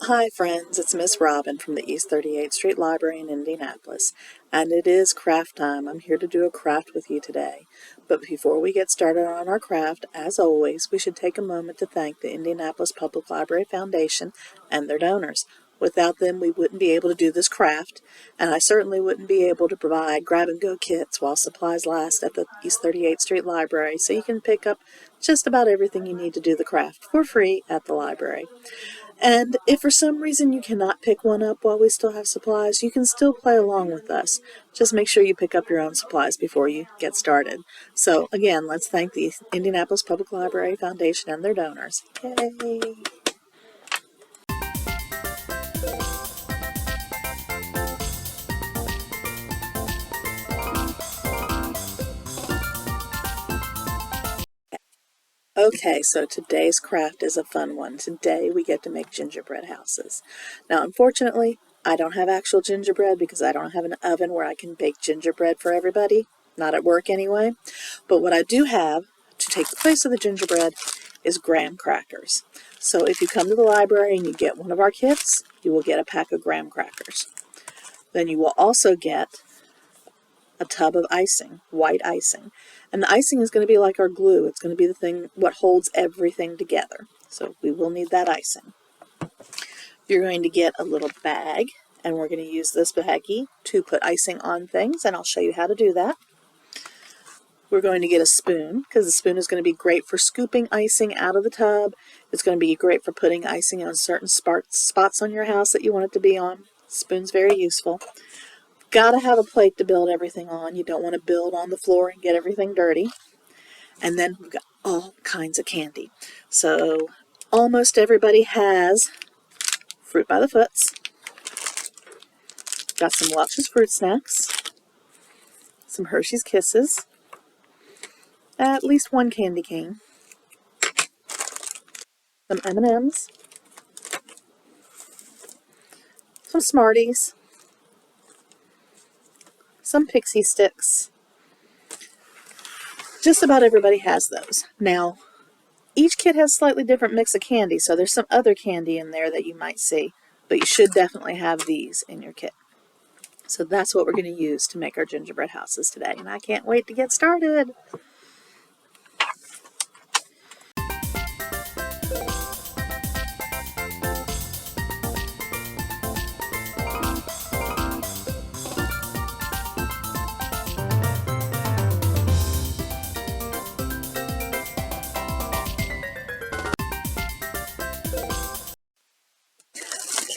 Hi friends, it's Miss Robin from the East 38th Street Library in Indianapolis, and it is craft time. I'm here to do a craft with you today. But before we get started on our craft, as always, we should take a moment to thank the Indianapolis Public Library Foundation and their donors. Without them, we wouldn't be able to do this craft, and I certainly wouldn't be able to provide grab-and-go kits while supplies last at the East 38th Street Library, so you can pick up just about everything you need to do the craft for free at the library. And if for some reason you cannot pick one up while we still have supplies, you can still play along with us. Just make sure you pick up your own supplies before you get started. So again, let's thank the Indianapolis Public Library Foundation and their donors. Yay! Okay, so today's craft is a fun one. Today we get to make gingerbread houses. Now, unfortunately, I don't have actual gingerbread because I don't have an oven where I can bake gingerbread for everybody. Not at work anyway. But what I do have to take the place of the gingerbread is graham crackers. So if you come to the library and you get one of our kits, you will get a pack of graham crackers. Then you will also get a tub of icing, white icing. And the icing is going to be like our glue. It's going to be the thing, what holds everything together. So we will need that icing. You're going to get a little bag, and we're going to use this baggie to put icing on things, and I'll show you how to do that. We're going to get a spoon, because the spoon is going to be great for scooping icing out of the tub. It's going to be great for putting icing on certain spots on your house that you want it to be on. Spoon's very useful. Gotta have a plate to build everything on. You don't want to build on the floor and get everything dirty. And then we've got all kinds of candy. So almost everybody has fruit by the foots. Got some Welch's fruit snacks, some Hershey's Kisses, at least one candy cane, some M&Ms, some Smarties, some Pixie Sticks. Just about everybody has those. Now, each kit has a slightly different mix of candy, so there's some other candy in there that you might see, but you should definitely have these in your kit. So that's what we're going to use to make our gingerbread houses today, and I can't wait to get started.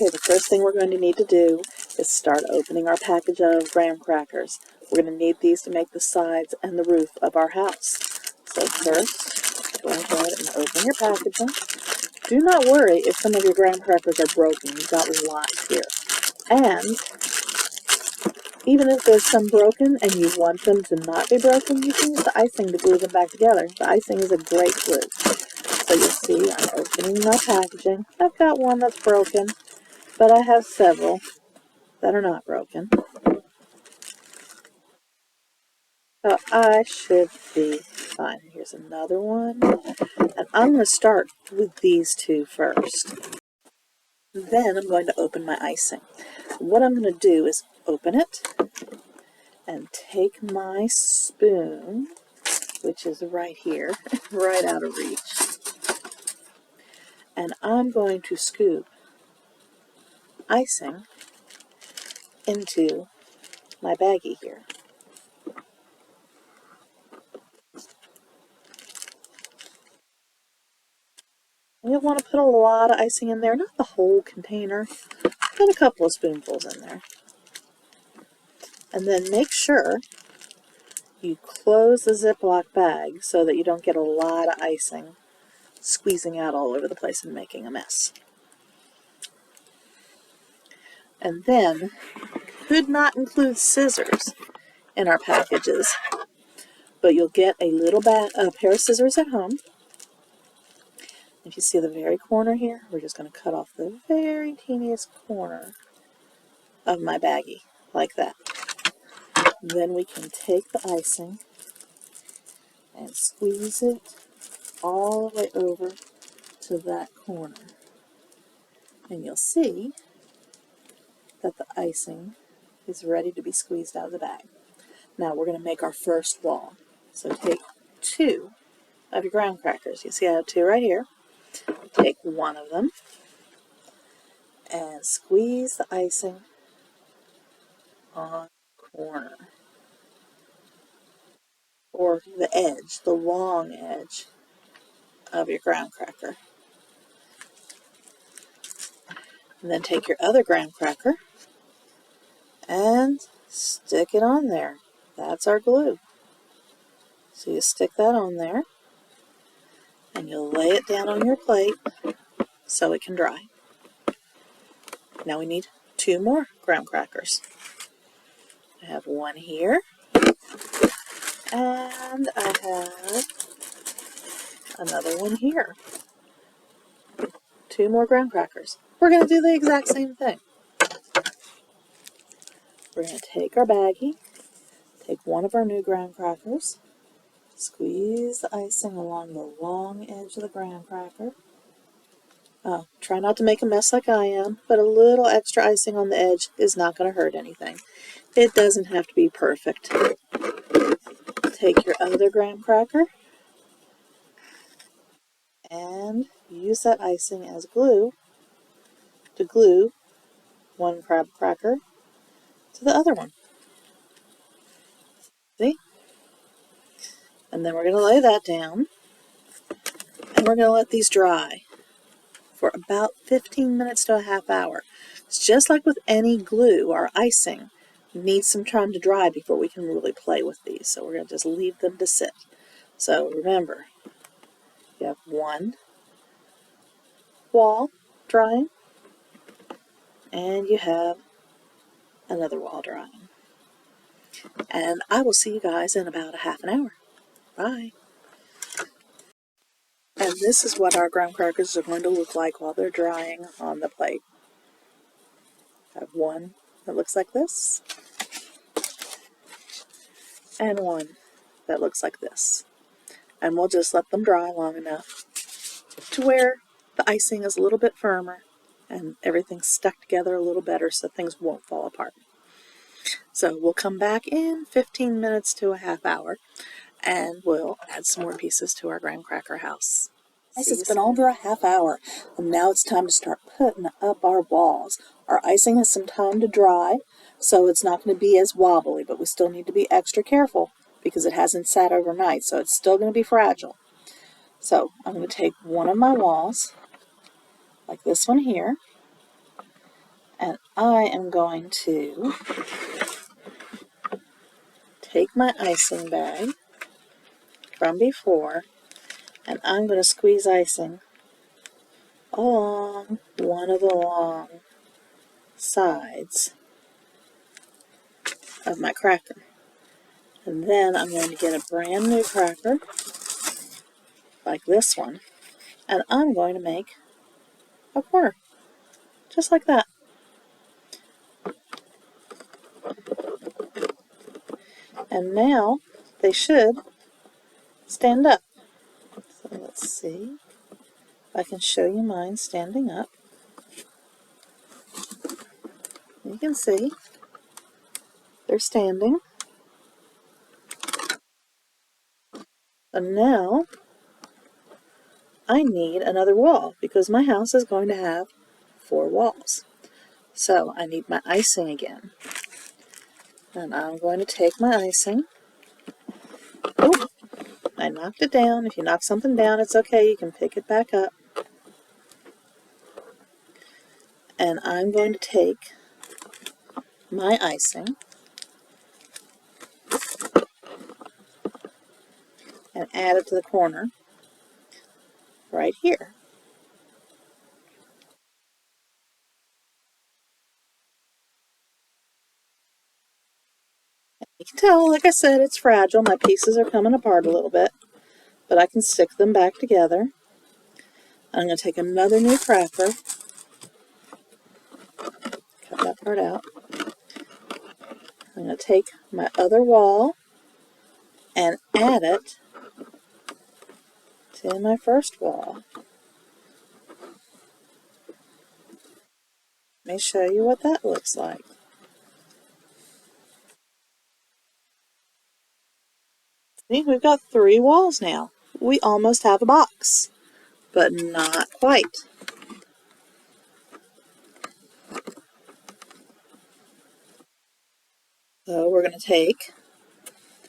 Okay, the first thing we're going to need to do is start opening our package of graham crackers. We're going to need these to make the sides and the roof of our house. So first, go ahead and open your packaging. Do not worry if some of your graham crackers are broken. You've got lots here. And even if there's some broken and you want them to not be broken, you can use the icing to glue them back together. The icing is a great glue. So you'll see I'm opening my packaging. I've got one that's broken, but I have several that are not broken. So I should be fine. Here's another one. And I'm going to start with these two first. Then I'm going to open my icing. What I'm going to do is open it and take my spoon, which is right here, right out of reach. And I'm going to scoop icing into my baggie here. You don't want to put a lot of icing in there, not the whole container, but a couple of spoonfuls in there. And then make sure you close the Ziploc bag so that you don't get a lot of icing squeezing out all over the place and making a mess. And then, could not include scissors in our packages, but you'll get a little pair of scissors at home. If you see the very corner here, we're just going to cut off the very teeniest corner of my baggie, like that. Then we can take the icing and squeeze it all the way over to that corner. And you'll see that the icing is ready to be squeezed out of the bag. Now we're going to make our first wall. So take 2 of your graham crackers. You see I have 2 right here. Take one of them and squeeze the icing on the corner, or the edge, the long edge of your graham cracker. And then take your other graham cracker and stick it on there. That's our glue. So you stick that on there and you'll lay it down on your plate so it can dry. Now we need 2 more graham crackers. I have 1 here, and I have another one here. 2 more graham crackers. We're going to do the exact same thing. We're going to take our baggie, take one of our new graham crackers, squeeze the icing along the long edge of the graham cracker. Try not to make a mess like I am, but a little extra icing on the edge is not going to hurt anything. It doesn't have to be perfect. Take your other graham cracker and use that icing as glue to glue one crab cracker to the other one. See? And then we're going to lay that down, and we're going to let these dry for about 15 minutes to a half hour. It's just like with any glue or icing. You need some time to dry before we can really play with these. So we're going to just leave them to sit. So remember, you have 1 wall drying, and you have another wall drying. And I will see you guys in about a half an hour. Bye. And this is what our graham crackers are going to look like while they're drying on the plate. I have 1 that looks like this, and 1 that looks like this. And we'll just let them dry long enough to where the icing is a little bit firmer and everything's stuck together a little better so things won't fall apart. So we'll come back in 15 minutes to a half hour and we'll add some more pieces to our graham cracker house. Nice, it's been over a half hour, and now it's time to start putting up our walls. Our icing has some time to dry, so it's not going to be as wobbly, but we still need to be extra careful because it hasn't sat overnight, so it's still going to be fragile. So I'm going to take one of my walls, like this one here, and I am going to take my icing bag from before, and I'm going to squeeze icing along one of the long sides of my cracker. And then I'm going to get a brand new cracker, like this one, and I'm going to make a corner, just like that. And now they should stand up. So let's see if I can show you mine standing up. You can see they're standing. And now I need another wall because my house is going to have 4 walls. So I need my icing again. And I'm going to take my icing. Oh, I knocked it down. If you knock something down, it's okay. You can pick it back up. And I'm going to take my icing and add it to the corner right here. You can tell, like I said, it's fragile. My pieces are coming apart a little bit, but I can stick them back together. I'm going to take another new cracker, cut that part out. I'm going to take my other wall and add it to my first wall. me show you what that looks like. See, we've got 3 walls now. We almost have a box, but not quite. So we're going to take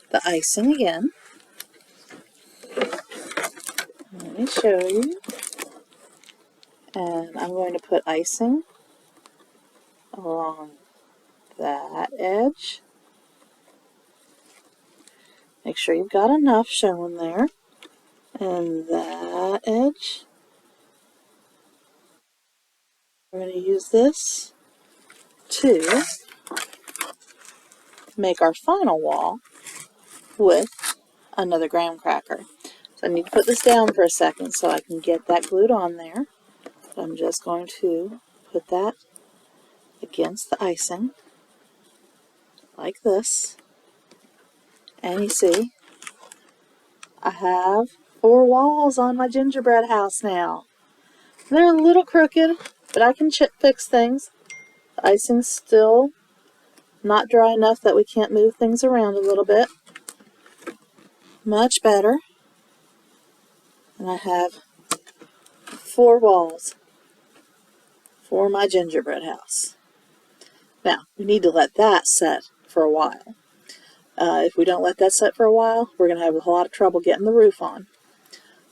the icing again. Let me show you. And I'm going to put icing along that edge. Make sure you've got enough showing there. And that edge. We're going to use this to make our final wall with another graham cracker. So I need to put this down for a second so I can get that glued on there. But I'm just going to put that against the icing like this. And you see, I have 4 walls on my gingerbread house now. They're a little crooked, but I can fix things. The icing's still not dry enough that we can't move things around a little bit. Much better. And I have 4 walls for my gingerbread house. Now, we need to let that set for a while. If we don't let that set for a while, we're going to have a lot of trouble getting the roof on.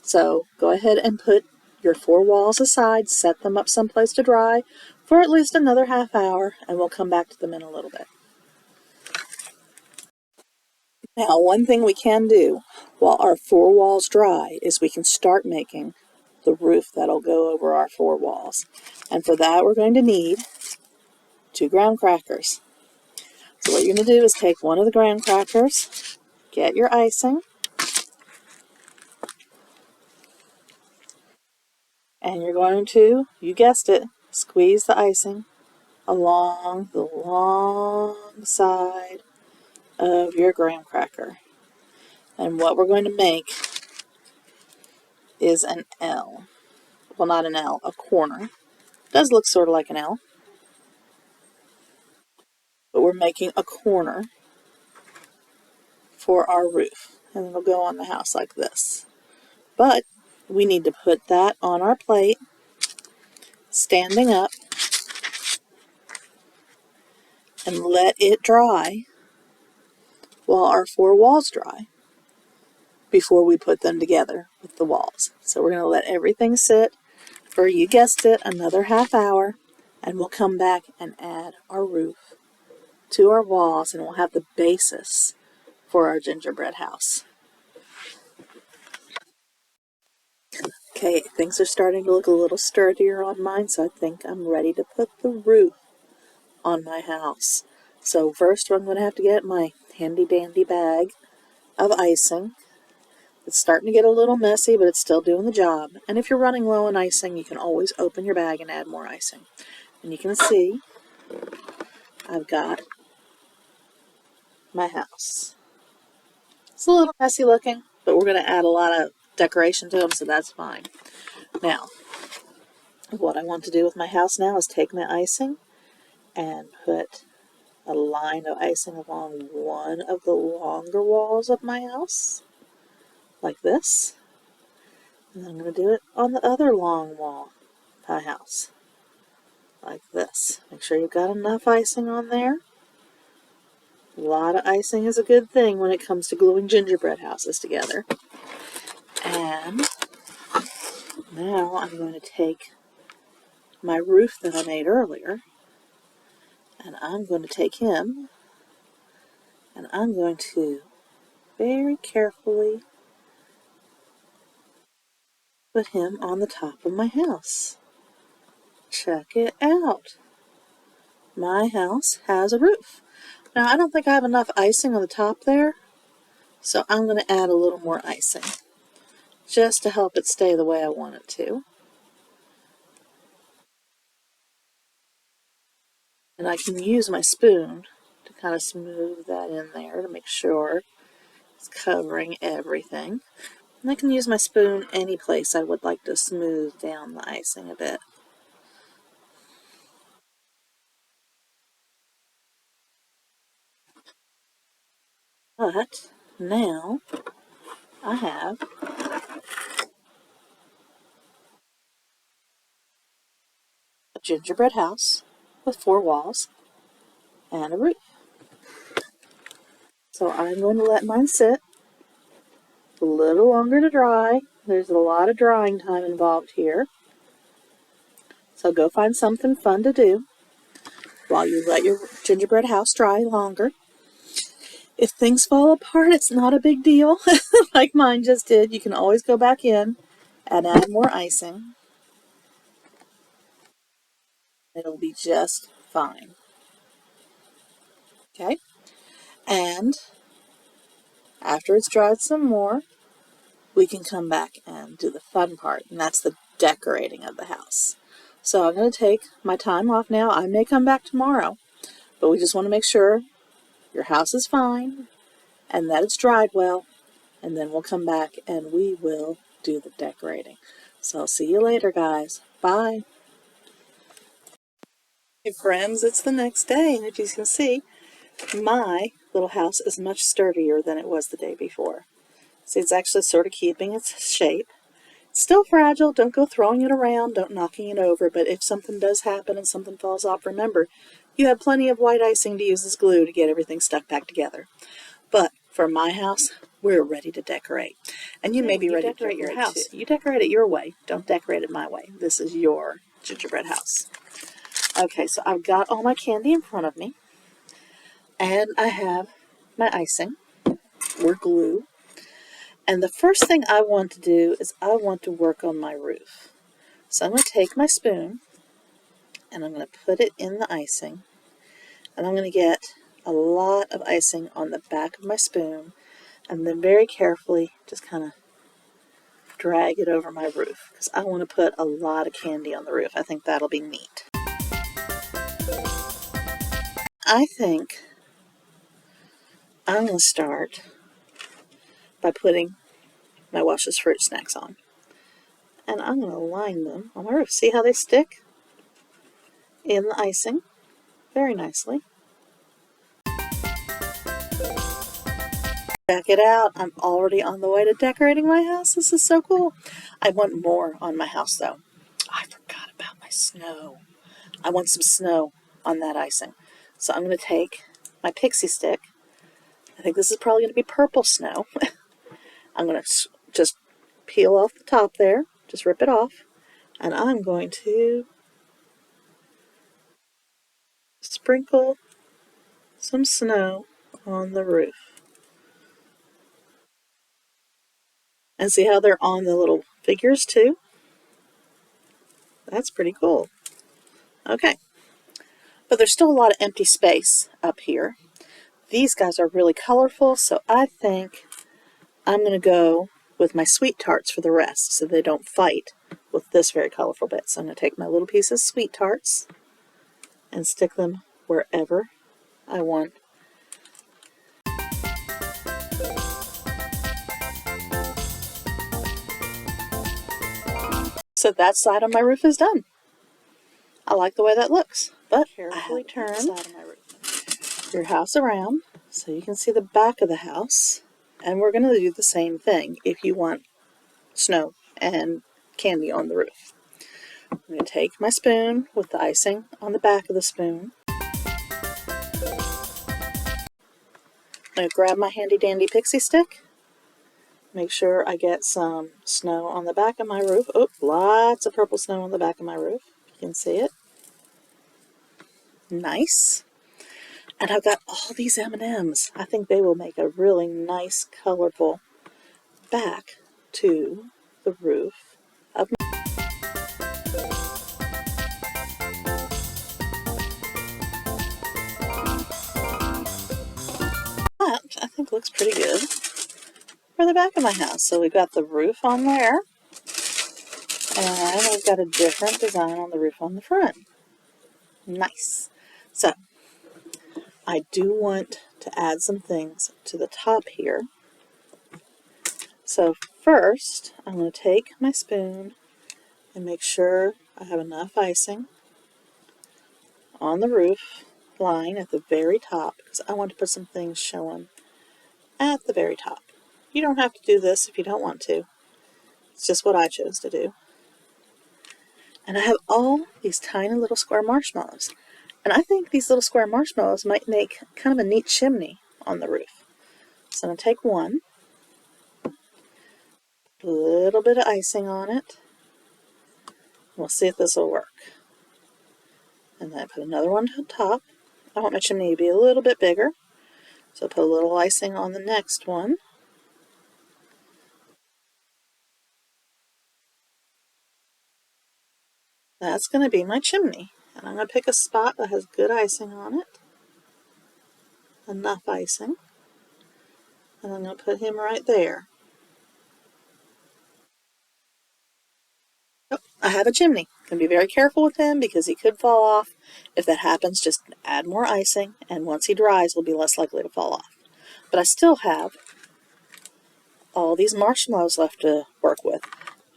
So go ahead and put your 4 walls aside, set them up someplace to dry for at least another half hour, and we'll come back to them in a little bit. Now, one thing we can do while our 4 walls dry is we can start making the roof that'll go over our 4 walls. And for that, we're going to need 2 graham crackers. So what you're going to do is take one of the graham crackers, get your icing, and you're going to, you guessed it, squeeze the icing along the long side of your graham cracker. And what we're going to make is an L. Well, not an L, a corner. It does look sort of like an L, but we're making a corner for our roof. And it'll go on the house like this. But we need to put that on our plate, standing up, and let it dry while our 4 walls dry before we put them together with the walls. So we're going to let everything sit for, you guessed it, another half hour, and we'll come back and add our roof to our walls, and we'll have the basis for our gingerbread house. Okay, things are starting to look a little sturdier on mine, so I think I'm ready to put the roof on my house. So first I'm going to have to get my handy dandy bag of icing. It's starting to get a little messy, but it's still doing the job. And if you're running low on icing, you can always open your bag and add more icing. And you can see I've got my house. It's a little messy looking, but we're going to add a lot of decoration to them, so that's fine. Now, what I want to do with my house now is take my icing and put a line of icing along one of the longer walls of my house, like this. And then I'm going to do it on the other long wall of my house, like this. Make sure you've got enough icing on there. A lot of icing is a good thing when it comes to gluing gingerbread houses together. And now I'm going to take my roof that I made earlier, and I'm going to take him, and I'm going to very carefully put him on the top of my house. Check it out. My house has a roof. Now, I don't think I have enough icing on the top there, so I'm going to add a little more icing just to help it stay the way I want it to. And I can use my spoon to kind of smooth that in there to make sure it's covering everything. And I can use my spoon any place I would like to smooth down the icing a bit. But now I have a gingerbread house with 4 walls and a roof. So I'm going to let mine sit a little longer to dry. There's a lot of drying time involved here. So go find something fun to do while you let your gingerbread house dry longer. If things fall apart, it's not a big deal. Like mine just did. You can always go back in and add more icing. It'll be just fine. Okay? And after it's dried some more, we can come back and do the fun part, and that's the decorating of the house. So I'm going to take my time off now. I may come back tomorrow, but we just want to make sure your house is fine and that it's dried well, and then we'll come back and we will do the decorating. So I'll see you later, guys. Bye. Hey friends, it's the next day, and as you can see, my little house is much sturdier than it was the day before. See, it's actually sort of keeping its shape. It's still fragile. Don't go throwing it around. Don't knocking it over. But if something does happen and something falls off, remember, you have plenty of white icing to use as glue to get everything stuck back together. But for my house, we're ready to decorate. And you may be ready to decorate your house. You decorate it your way. Don't decorate it my way. This is your gingerbread house. Okay, so I've got all my candy in front of me. And I have my icing or glue. And the first thing I want to do is I want to work on my roof. So I'm going to take my spoon and I'm going to put it in the icing. And I'm going to get a lot of icing on the back of my spoon and then very carefully just kind of drag it over my roof because I want to put a lot of candy on the roof. I think that'll be neat. I think I'm going to start by putting my Wash's Fruit Snacks on. And I'm going to line them on my roof. See how they stick in the icing very nicely. Check it out. I'm already on the way to decorating my house. This is so cool. I want more on my house, though. I forgot about my snow. I want some snow on that icing. So I'm going to take my pixie stick. I think this is probably going to be purple snow. I'm going to just peel off the top there. Just rip it off. And I'm going to sprinkle some snow on the roof. And see how they're on the little figures too? That's pretty cool. Okay. But there's still a lot of empty space up here. These guys are really colorful, so I think I'm going to go with my sweet tarts for the rest so they don't fight with this very colorful bit. So I'm going to take my little piece of sweet tarts and stick them wherever I want. So that side of my roof is done. I like the way that looks, but carefully turn your house around so you can see the back of the house. And we're going to do the same thing if you want snow and candy on the roof. I'm going to take my spoon with the icing on the back of the spoon. I'm going to grab my handy dandy pixie stick. Make sure I get some snow on the back of my roof. Oh, lots of purple snow on the back of my roof. You can see it. Nice. And I've got all these M&Ms. I think they will make a really nice, colorful back to the roof of my... That, I think, looks pretty good for the back of my house. So we've got the roof on there, and we've got a different design on the roof on the front. Nice. So I do want to add some things to the top here. So first, I'm going to take my spoon and make sure I have enough icing on the roof line at the very top because I want to put some things showing at the very top. You don't have to do this if you don't want to. It's just what I chose to do. And I have all these tiny little square marshmallows. And I think these little square marshmallows might make kind of a neat chimney on the roof. So I'm going to take one, a little bit of icing on it. We'll see if this will work. And then I put another one to the top. I want my chimney to be a little bit bigger. So I put a little icing on the next one. That's going to be my chimney. And I'm going to pick a spot that has good icing on it. Enough icing. And I'm going to put him right there. Oh, I have a chimney. I'm going to be very careful with him because he could fall off. If that happens, just add more icing, and once he dries, he'll be less likely to fall off. But I still have all these marshmallows left to work with.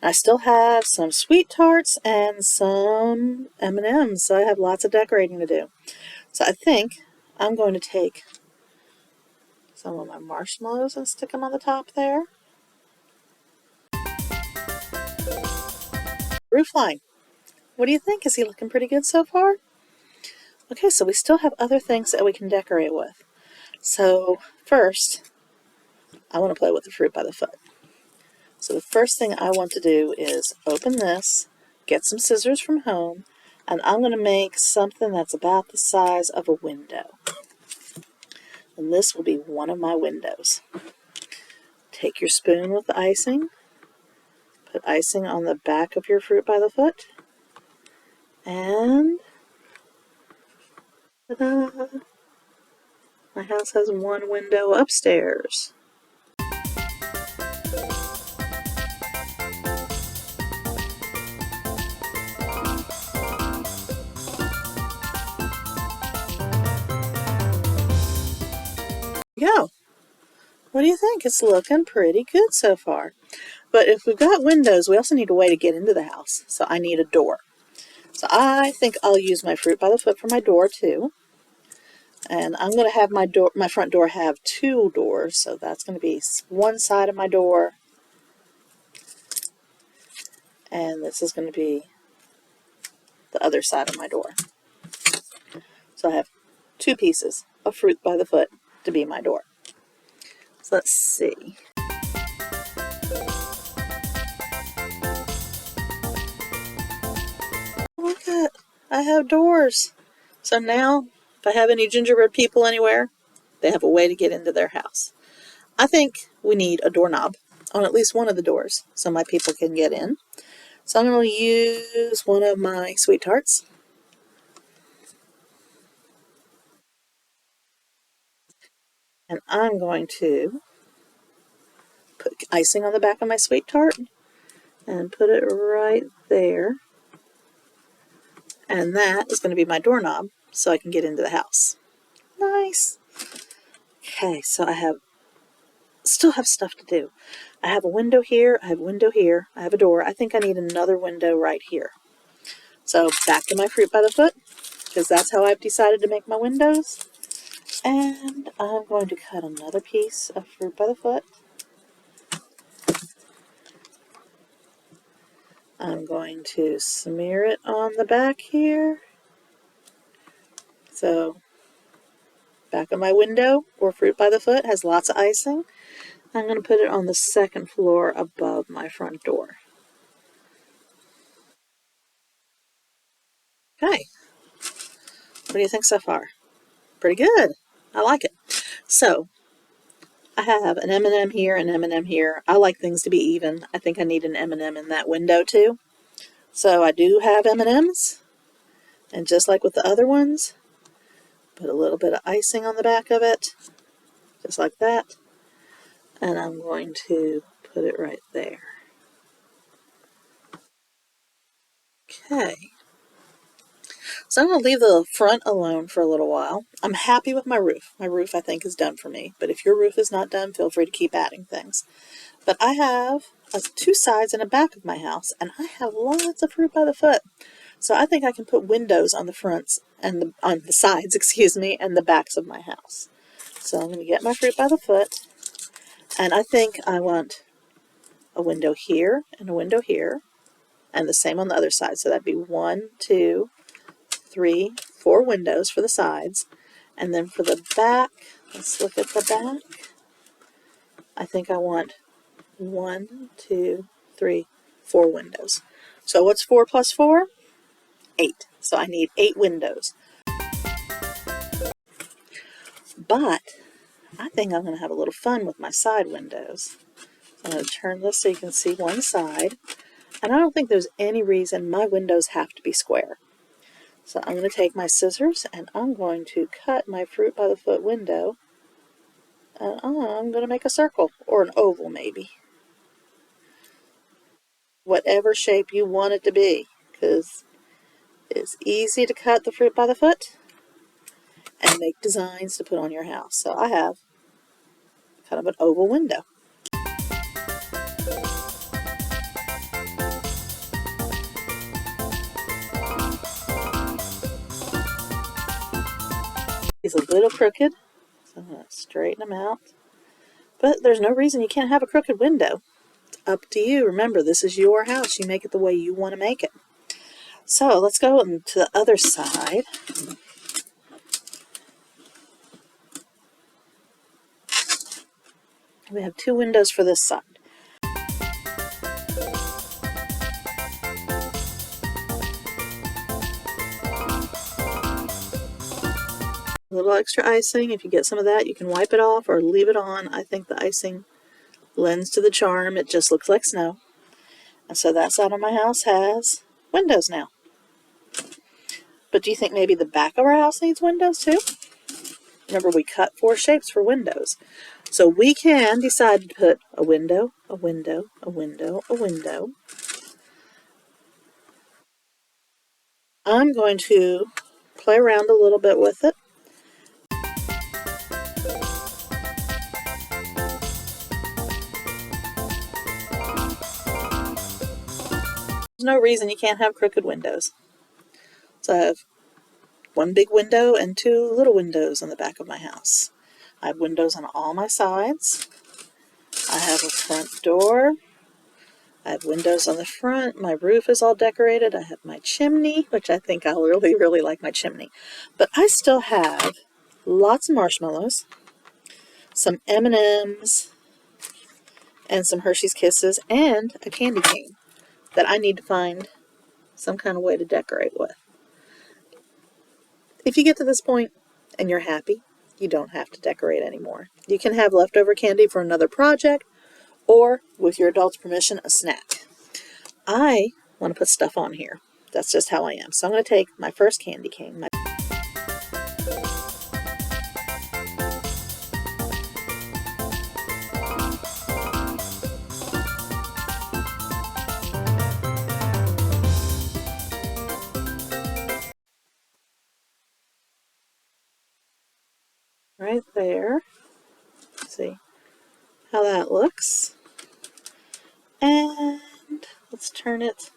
I still have some sweet tarts and some M&Ms, so I have lots of decorating to do. So I think I'm going to take some of my marshmallows and stick them on the top there. Roofline. What do you think? Is he looking pretty good so far? Okay, so we still have other things that we can decorate with. So first, I want to play with the fruit by the foot. So the first thing I want to do is open this, get some scissors from home, and I'm going to make something that's about the size of a window. And this will be one of my windows. Take your spoon with the icing, put icing on the back of your fruit by the foot, and ta-da! My house has one window upstairs. Go. What do you think? It's looking pretty good so far. But if we've got windows, we also need a way to get into the house. So I need a door. So I think I'll use my fruit by the foot for my door too. And I'm going to have my front door have two doors. So that's going to be one side of my door. And this is going to be the other side of my door. So I have two pieces of fruit by the foot to be my door. So let's see. Look at, I have doors. So now, if I have any gingerbread people anywhere, they have a way to get into their house. I think we need a doorknob on at least one of the doors so my people can get in. So I'm going to use one of my sweet tarts. And I'm going to put icing on the back of my sweet tart and put it right there. And that is going to be my doorknob so I can get into the house. Nice. Okay, so I still have stuff to do. I have a window here, I have a window here, I have a door. I think I need another window right here. So back to my fruit by the foot, because that's how I've decided to make my windows. And I'm going to cut another piece of fruit by the foot. I'm going to smear it on the back here. So back of my window, or fruit by the foot, has lots of icing. I'm going to put it on the second floor above my front door. Okay. What do you think so far? Pretty good. I like it. So I have an M&M here and M&M here. I like things to be even. I think I need an M&M in that window too. So I do have M&Ms. And just like with the other ones, put a little bit of icing on the back of it. Just like that. And I'm going to put it right there. Okay. So I'm going to leave the front alone for a little while. I'm happy with my roof. My roof, I think, is done for me. But if your roof is not done, feel free to keep adding things. But I have two sides and a back of my house, and I have lots of fruit by the foot. So I think I can put windows on the fronts and on the sides, excuse me, and the backs of my house. So I'm going to get my fruit by the foot, And I think I want a window here and a window here, and the same on the other side. So that'd be 1, 2, 3, 4 windows for the sides. And then for the back, let's look at the back. I think I want 1, 2, 3, 4 windows. So what's 4 plus 4? 8. So I need 8 windows. But I think I'm going to have a little fun with my side windows. I'm going to turn this so you can see one side. And I don't think there's any reason my windows have to be square. So I'm going to take my scissors and I'm going to cut my fruit by the foot window. And I'm going to make a circle, or an oval maybe. Whatever shape you want it to be, because it's easy to cut the fruit by the foot and make designs to put on your house. So I have kind of an oval window. He's a little crooked, so I'm going to straighten him out. But there's no reason you can't have a crooked window. It's up to you. Remember, this is your house. You make it the way you want to make it. So let's go to the other side. We have 2 windows for this side. A little extra icing. If you get some of that, you can wipe it off or leave it on. I think the icing lends to the charm. It just looks like snow. And so that side of my house has windows now. But do you think maybe the back of our house needs windows too? Remember, we cut 4 shapes for windows. So we can decide to put a window, a window, a window, a window. I'm going to play around a little bit with it. There's no reason you can't have crooked windows. So I have 1 big window and 2 little windows on the back of my house. I have windows on all my sides. I have a front door. I have windows on the front. My roof is all decorated. I have my chimney, which I think I'll really, really like my chimney. But I still have lots of marshmallows, some M&Ms, and some Hershey's Kisses, and a candy cane that I need to find some kind of way to decorate with. If you get to this point and you're happy, you don't have to decorate anymore. You can have leftover candy for another project, or, with your adult's permission, a snack. I want to put stuff on here. That's just how I am. So I'm going to take my first candy cane. Right there. See how that looks. And let's turn it.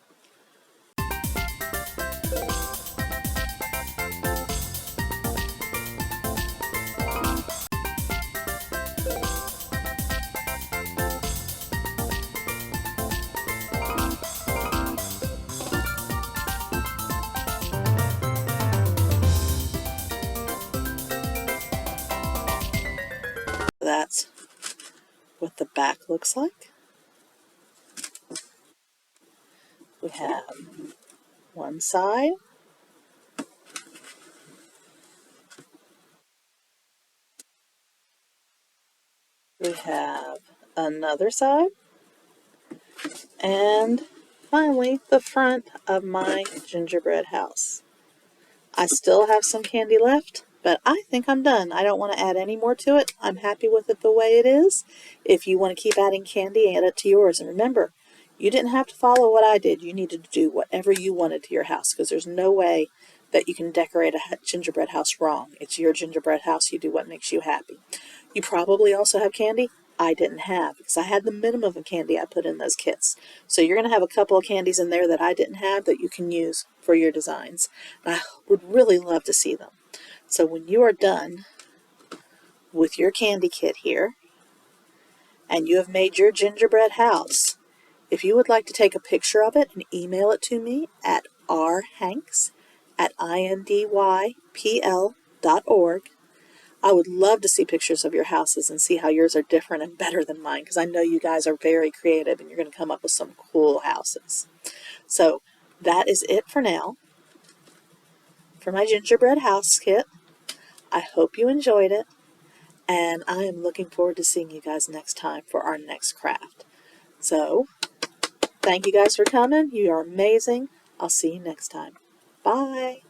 That's what the back looks like. We have one side. We have another side. And finally, the front of my gingerbread house. I still have some candy left, but I think I'm done. I don't want to add any more to it. I'm happy with it the way it is. If you want to keep adding candy, add it to yours. And remember, you didn't have to follow what I did. You needed to do whatever you wanted to your house, because there's no way that you can decorate a gingerbread house wrong. It's your gingerbread house. You do what makes you happy. You probably also have candy I didn't have, because I had the minimum of candy I put in those kits. So you're going to have a couple of candies in there that I didn't have that you can use for your designs. And I would really love to see them. So when you are done with your candy kit here, and you have made your gingerbread house, if you would like to take a picture of it and email it to me at rhanks@indypl.org, I would love to see pictures of your houses and see how yours are different and better than mine, because I know you guys are very creative and you're going to come up with some cool houses. So that is it for now for my gingerbread house kit. I hope you enjoyed it, and I am looking forward to seeing you guys next time for our next craft. So thank you guys for coming. You are amazing. I'll see you next time. Bye.